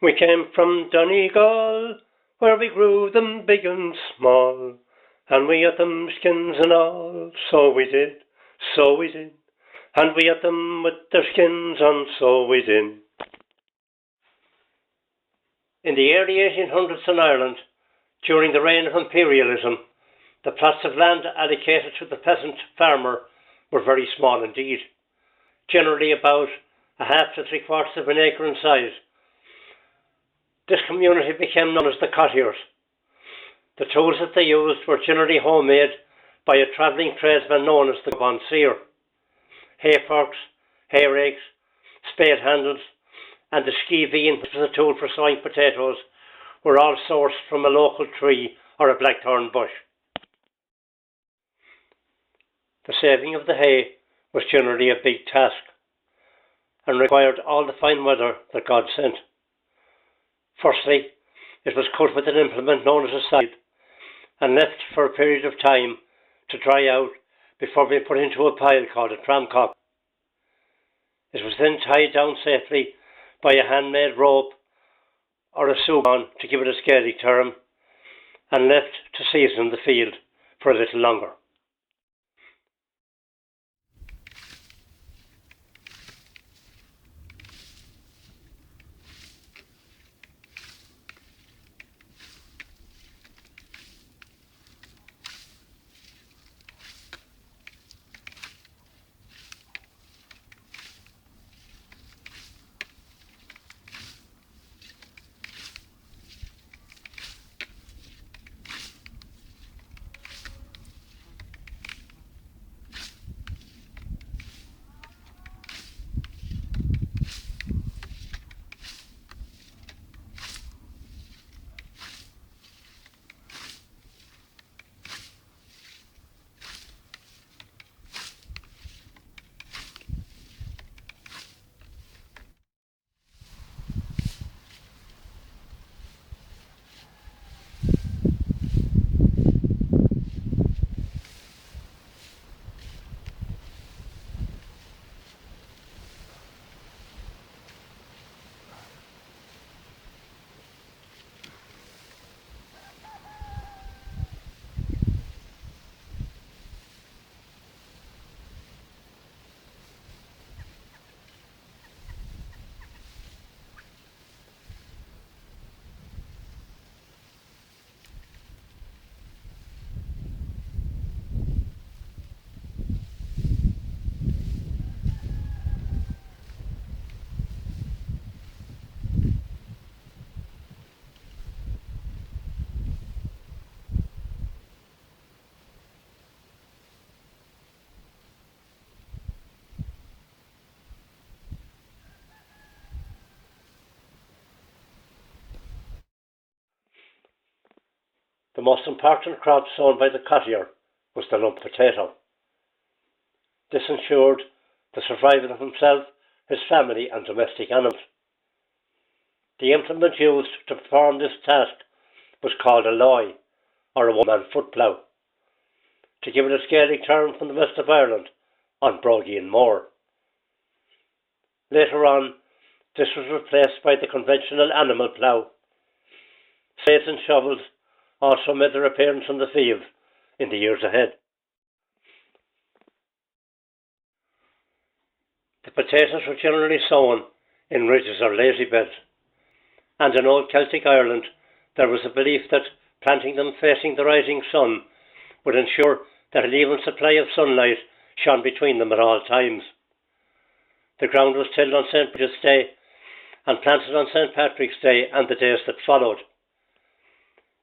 We came from Donegal, where we grew them big and small, and we ate them skins and all, so we did, and we ate them with their skins on, so we did. In the early 1800s in Ireland, during the reign of imperialism, the plots of land allocated to the peasant farmer were very small indeed, generally about a half to 3/4 of an acre in size. This community became known as the Cottiers. The tools that they used were generally homemade by a travelling tradesman known as the bonseer. Hay forks, hay rakes, spade handles, and the skeeveen, which was a tool for sawing potatoes, were all sourced from a local tree or a blackthorn bush. The saving of the hay was generally a big task and required all the fine weather that God sent. Firstly, it was cut with an implement known as a scythe and left for a period of time to dry out before being put into a pile called a tramcock. It was then tied down safely by a handmade rope or a sugan, to give it a Gaelic term, and left to season the field for a little longer. The most important crop sown by the Cottier was the lump potato. This ensured the survival of himself, his family, and domestic animals. The implement used to perform this task was called a loy, or a one-man foot plough, to give it a Gaelic term from the west of Ireland, on Brogian Moor. Later on, this was replaced by the conventional animal plough. Spades and shovels also made their appearance on the field in the years ahead. The potatoes were generally sown in ridges or lazy beds, and in old Celtic Ireland there was a belief that planting them facing the rising sun would ensure that an even supply of sunlight shone between them at all times. The ground was tilled on St. Patrick's Day and planted on St. Patrick's Day and the days that followed.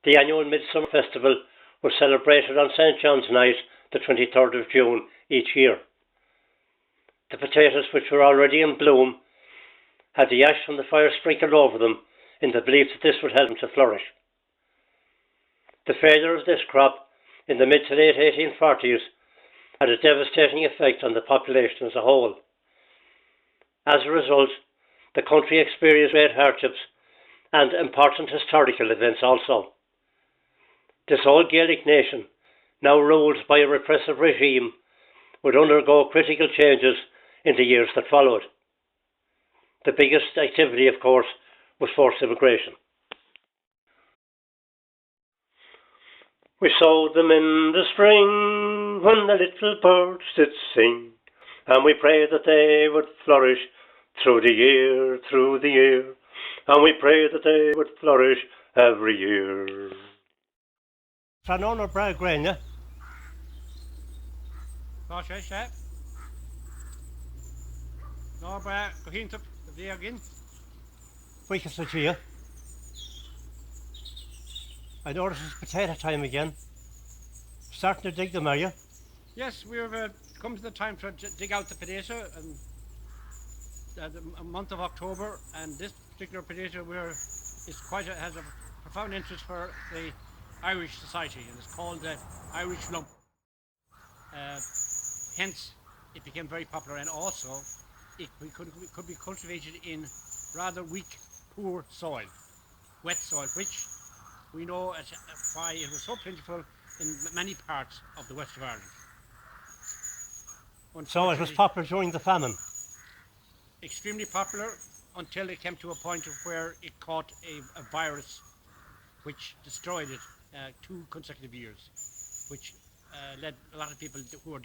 The annual Midsummer Festival was celebrated on St. John's Night, the 23rd of June each year. The potatoes, which were already in bloom, had the ash from the fire sprinkled over them in the belief that this would help them to flourish. The failure of this crop in the mid to late 1840s had a devastating effect on the population as a whole. As a result, the country experienced great hardships and important historical events also. This old Gaelic nation, now ruled by a repressive regime, would undergo critical changes in the years that followed. The biggest activity, of course, was forced immigration. We sowed them in the spring when the little birds did sing, and we prayed that they would flourish through the year, and we prayed that they would flourish every year. Tranona Bragg Grain, yeah? Gosh, chef. No, but go hint up the day again. Weakest of year. I notice it's potato time again. Starting to dig them, are you? Yes, we've come to the time to dig out the potato, and the month of October, and this particular potato has a profound interest for the Irish society, and it's called the Irish lump. Hence, it became very popular, and also it could be cultivated in rather weak, poor soil, wet soil, which we know why it was so plentiful in many parts of the west of Ireland. So it was popular during the famine? Extremely popular until it came to a point of where it caught a virus which destroyed it 2 consecutive years, which led a lot of people who are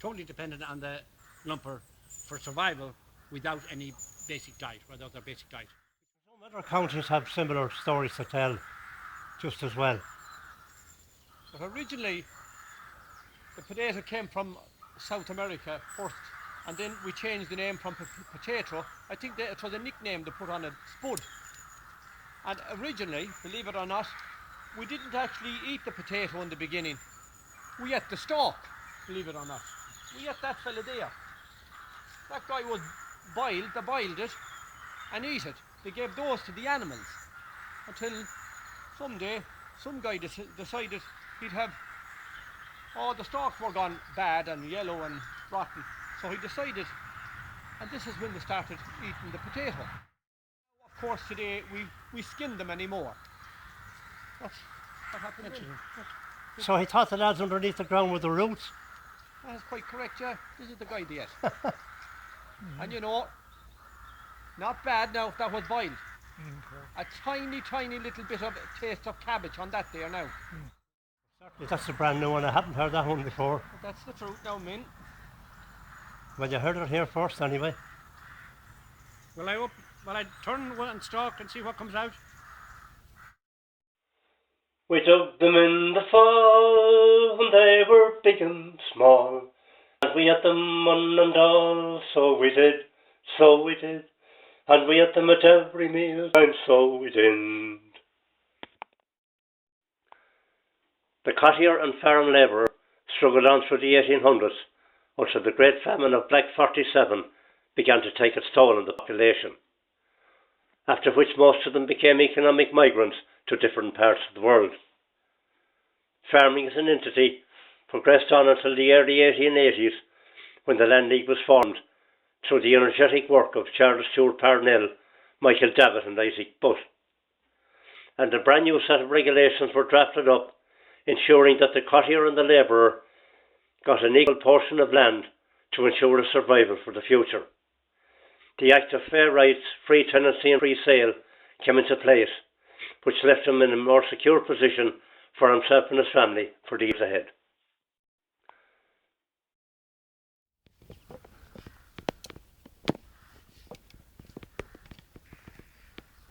totally dependent on the lumper for survival without any basic diet, without their basic diet. Some other counties have similar stories to tell just as well. But originally the potato came from South America first, and then we changed the name from potato. I think it was a nickname they put on it, spud. And originally, believe it or not, we didn't actually eat the potato in the beginning. We ate the stalk, believe it or not. We ate that fella there. That guy was boiled, they boiled it and eat it. They gave those to the animals until someday some guy decided he'd have, the stalks were gone bad and yellow and rotten. So he decided, and this is when they started eating the potato. Of course today we skin them anymore. That's what happened then. So he thought the lads underneath the ground were the roots? That's quite correct, yeah. This is the guy they ate. And you know, not bad now if that was boiled. A tiny, tiny little bit of taste of cabbage on that there now. Certainly that's a brand new one. I haven't heard that one before. But that's the truth now, Min. Well, you heard it here first anyway. Will I turn one and stalk and see what comes out? We dug them in the fall when they were big and small, and we ate them one and all, so we did, and we ate them at every meal time, so we did. The Cottier and farm labourer struggled on through the 1800s until the Great Famine of Black 47 began to take its toll on the population, after which most of them became economic migrants to different parts of the world. Farming as an entity progressed on until the early 1880s, when the Land League was formed through the energetic work of Charles Stewart Parnell, Michael Davitt and Isaac Butt. And a brand new set of regulations were drafted up, ensuring that the cottier and the labourer got an equal portion of land to ensure a survival for the future. The Act of Fair Rights, Free Tenancy and Free Sale came into place, which left him in a more secure position for himself and his family for the years ahead.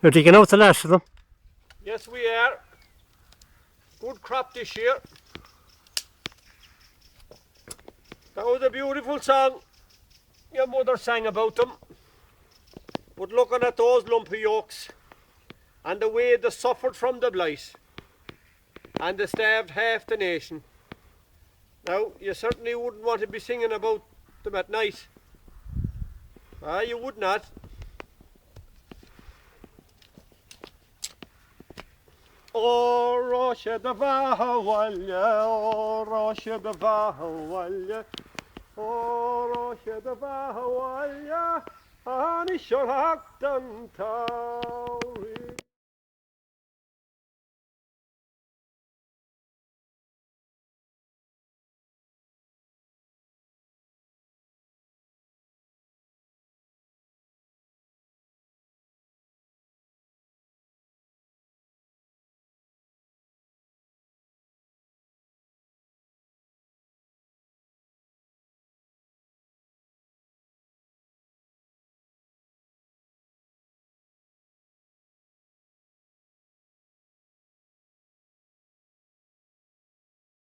You're digging out the last of them? Yes, we are. Good crop this year. That was a beautiful song your mother sang about them. But looking at those lumpy yolks and the way they suffered from the blight and they starved half the nation. Now, you certainly wouldn't want to be singing about them at night. You would not. O Rocha the Vahawalya, O Rocha the Vahawalya, O Rocha the Vahawalya, Ani Shorak Danta.